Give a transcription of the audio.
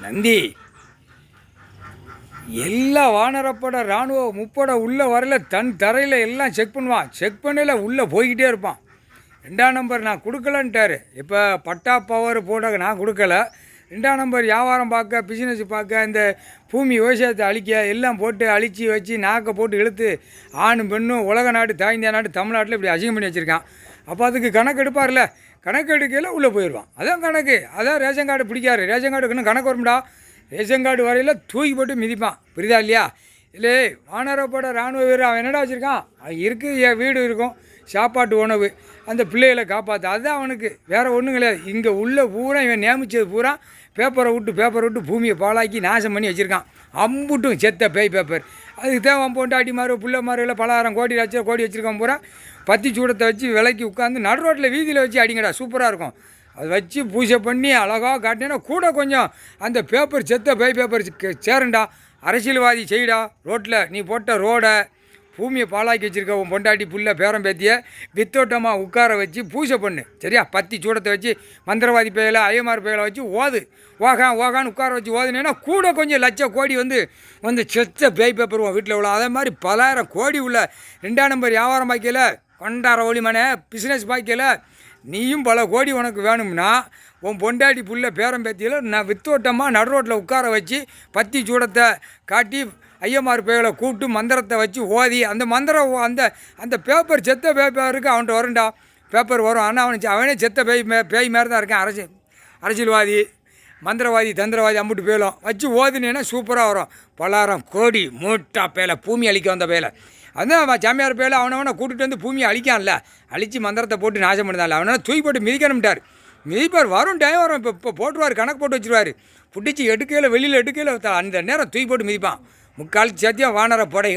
நந்தி எல்லா வானரப்பட இராணுவ முப்படை உள்ளே வரல தன் தரையில் எல்லாம் செக் பண்ணுவான். செக் பண்ணல உள்ளே போய்கிட்டே இருப்பான். 2ஆம் நம்பர் நான் கொடுக்கலன்ட்டார். இப்போ பட்டா பவர் போட நான் கொடுக்கல. 2ஆம் நம்பர் வியாபாரம் பார்க்க, பிஸ்னஸ் பார்க்க, இந்த பூமி விவசாயத்தை அழிக்க எல்லாம் போட்டு அழித்து வச்சு நாக்கை போட்டு இழுத்து ஆணும் பெண்ணும் உலக நாடு தாய்ந்தியா நாடு தமிழ்நாட்டில் இப்படி அசிங்கம் பண்ணி வச்சுருக்கான். அப்போ அதுக்கு கணக்கு எடுப்பார்ல, கணக்கு எடுக்கையில் உள்ளே போயிடுவான். அதான் கணக்கு. அதான் ரேஷன் கார்டு பிடிக்காரு. ரேஷன் கார்டுக்குன்னு கணக்கு வரும்டா. ரேஷன் கார்டு வரையில் தூக்கி போட்டு மிதிப்பான். புரியுதா இல்லையா? இல்லை வானரப்பட இராணுவ வீரர் அவன் என்னடா வச்சுருக்கான்? அவன் இருக்குது, என் வீடு இருக்கும், சாப்பாட்டு உணவு, அந்த பிள்ளைகளை காப்பாற்று, அதுதான் அவனுக்கு. வேறு ஒன்றும் கிடையாது. இங்கே உள்ள பூரா இவன் நியமித்தது பூரா பேப்பரை விட்டு பூமியை பாழாக்கி நாசம் பண்ணி வச்சுருக்கான். அம்புட்டும் செத்த பேய் பேப்பர். அதுக்கு தேவன் போட்டு அடி மாறு புள்ள மாறுல பலாயிரம் கோடி லட்சம் கோடி வச்சுருக்கான் பூரா. பத்தி சூடத்தை வச்சு விலைக்கு உட்காந்து நடு ரோட்டில் வீதியில் வச்சு அடிங்கடா, சூப்பராக இருக்கும். அதை வச்சு பூஜை பண்ணி அழகாக காட்டினா கூட கொஞ்சம் அந்த பேப்பர் செத்த பேய் பேப்பர் சேருண்டா. அரசியல்வாதி செய்டா. ரோட்டில் நீ போட்ட ரோடை பூமியை பாழாக்கி வச்சுருக்க உன் பொண்டாட்டி புள்ள பேரம் பேத்திய வித்தோட்டமாக உட்கார வச்சு பூஜை பண்ணு. சரியா? பத்தி சூடத்தை வச்சு மந்திரவாதி பேயலை ஐயமார் பேயலை வச்சு ஓது. ஓகான்னு உட்கார வச்சு ஓதுனேன்னா கூட கொஞ்சம் லட்சம் கோடி வந்து செத்த பேய் பேப்பர் உன் வீட்டில் உள்ள. அதே மாதிரி பலாயிரம் கோடி உள்ள 2ஆம் நம்பர் வியாபாரம் பாய்க்கல, கொண்டார ஒளிமனை பிஸ்னஸ் பாய்க்கல, நீயும் பல கோடி உனக்கு வேணும்னா உன் பொண்டாட்டி புள்ள பேரம் பேத்தியில் நான் வித்தோட்டமாக நடு ரோட்டில் உட்கார வச்சு பத்தி சூடத்தை காட்டி ஐயமார் பேய்களை கூப்பிட்டு மந்திரத்தை வச்சு ஓதி அந்த மந்திரம் அந்த பேப்பர் செத்த பேப்பருக்கு அவன்கிட்ட வரும்டா. பேப்பர் வரும். ஆனால் அவனே செத்த பேய் மாதிரி தான் இருக்கான். அரசியல்வாதி மந்திரவாதி தந்திரவாதி அம்பிட்டு பேலும் வச்சு ஓதுனேன்னா சூப்பராக வரும். பலாயிரம் கோடி மூட்டா பேலை பூமி அழிக்க வந்த பேலை. அதுதான் சாமியார் பேலை அவனவனை கூட்டிகிட்டு வந்து பூமியை அழிக்கான்ல, அழித்து மந்திரத்தை போட்டு நாசம் பண்ணுதான்ல, அவனால் தூக்கி போட்டு மிதிக்கணும்ட்டார். மிதிப்பார். வரும் டைம் வரும். இப்போ போட்டுருவார், கணக்கு போட்டு வச்சுருவார். பிடிச்சி எடுக்கையில் வெளியில் எடுக்கையில் அந்த நேரம் தூக்கி போட்டு மிதிப்பான். முக்கால் சத்தியம் வானர படைகள்.